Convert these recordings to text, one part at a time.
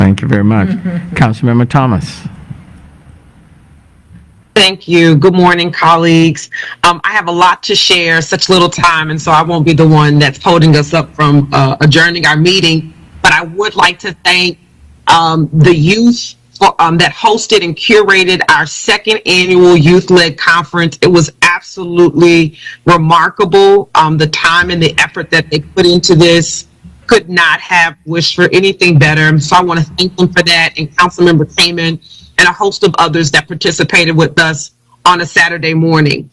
Thank you very much. Councilmember Thomas. Thank you. Good morning, colleagues. I have a lot to share, such little time, and so I won't be the one that's holding us up from adjourning our meeting. But I would like to thank the youth that hosted and curated our second annual youth-led conference. It was absolutely remarkable. The time and the effort that they put into this, could not have wished for anything better. So I want to thank them for that, and Councilmember Kamen and a host of others that participated with us on a Saturday morning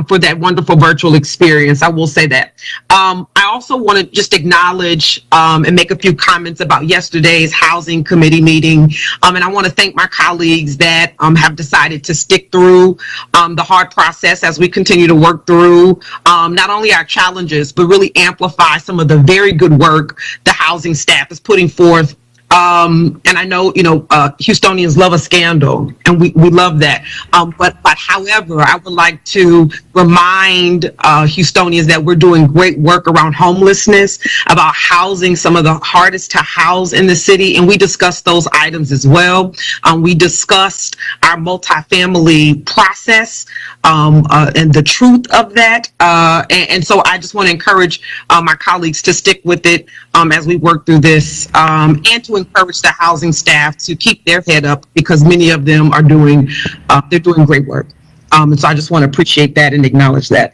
for that wonderful virtual experience. I will say that. I also want to just acknowledge and make a few comments about yesterday's Housing Committee meeting. And I want to thank my colleagues that have decided to stick through the hard process as we continue to work through not only our challenges, but really amplify some of the very good work the housing staff is putting forth. And I know, Houstonians love a scandal, and we love that. But however, I would like to remind Houstonians that we're doing great work around homelessness, about housing some of the hardest to house in the city, and we discussed those items as well. We discussed our multifamily process and the truth of that. And so I just want to encourage my colleagues to stick with it as we work through this, and to encourage the housing staff to keep their head up, because many of them are doing great work. And so I just want to appreciate that and acknowledge that.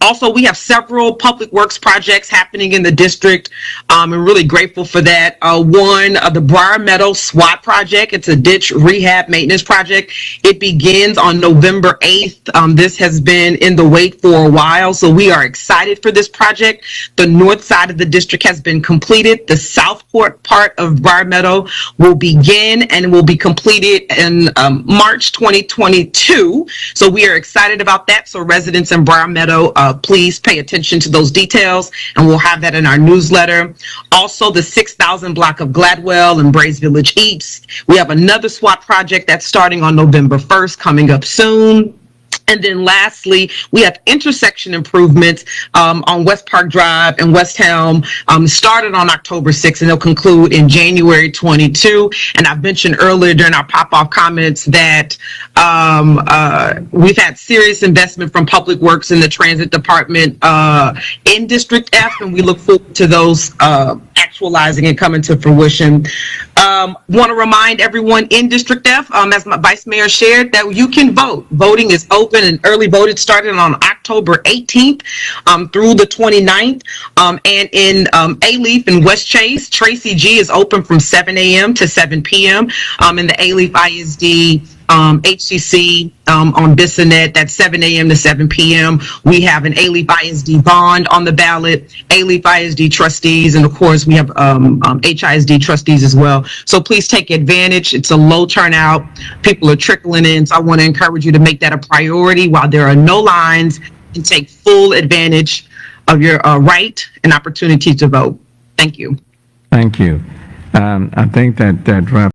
Also, we have several public works projects happening in the district. I'm really grateful for that. One, the Briar Meadow SWAT project. It's a ditch rehab maintenance project. It begins on November 8th. This has been in the wait for a while, so we are excited for this project. The north side of the district has been completed. The Southport part of Briar Meadow will begin and will be completed in March 2022. So we are excited about that. So residents in Briar Meadow, please pay attention to those details, and we'll have that in our newsletter. Also, the 6,000 block of Gladwell and Brays Village East. We have another SWAT project that's starting on November 1st, coming up soon. And then lastly, we have intersection improvements on West Park Drive and West Helm, started on October 6th, and they'll conclude in January 22. And I've mentioned earlier during our pop-off comments that we've had serious investment from Public Works in the Transit Department in District F, and we look forward to those actualizing and coming to fruition. Want to remind everyone in District F, as my Vice Mayor shared, that you can vote. Voting is open, and early voting started on October 18th through the 29th. And in Alief and West Chase, Tracy G is open from 7 a.m. to 7 p.m. In the Alief ISD HCC on Bissonnette, that's 7 a.m. to 7 p.m. We have an Alief ISD bond on the ballot, Alief ISD trustees, and of course we have HISD trustees as well. So please take advantage. It's a low turnout. People are trickling in, so I want to encourage you to make that a priority while there are no lines, and take full advantage of your right and opportunity to vote. Thank you. Thank you. I think that wraps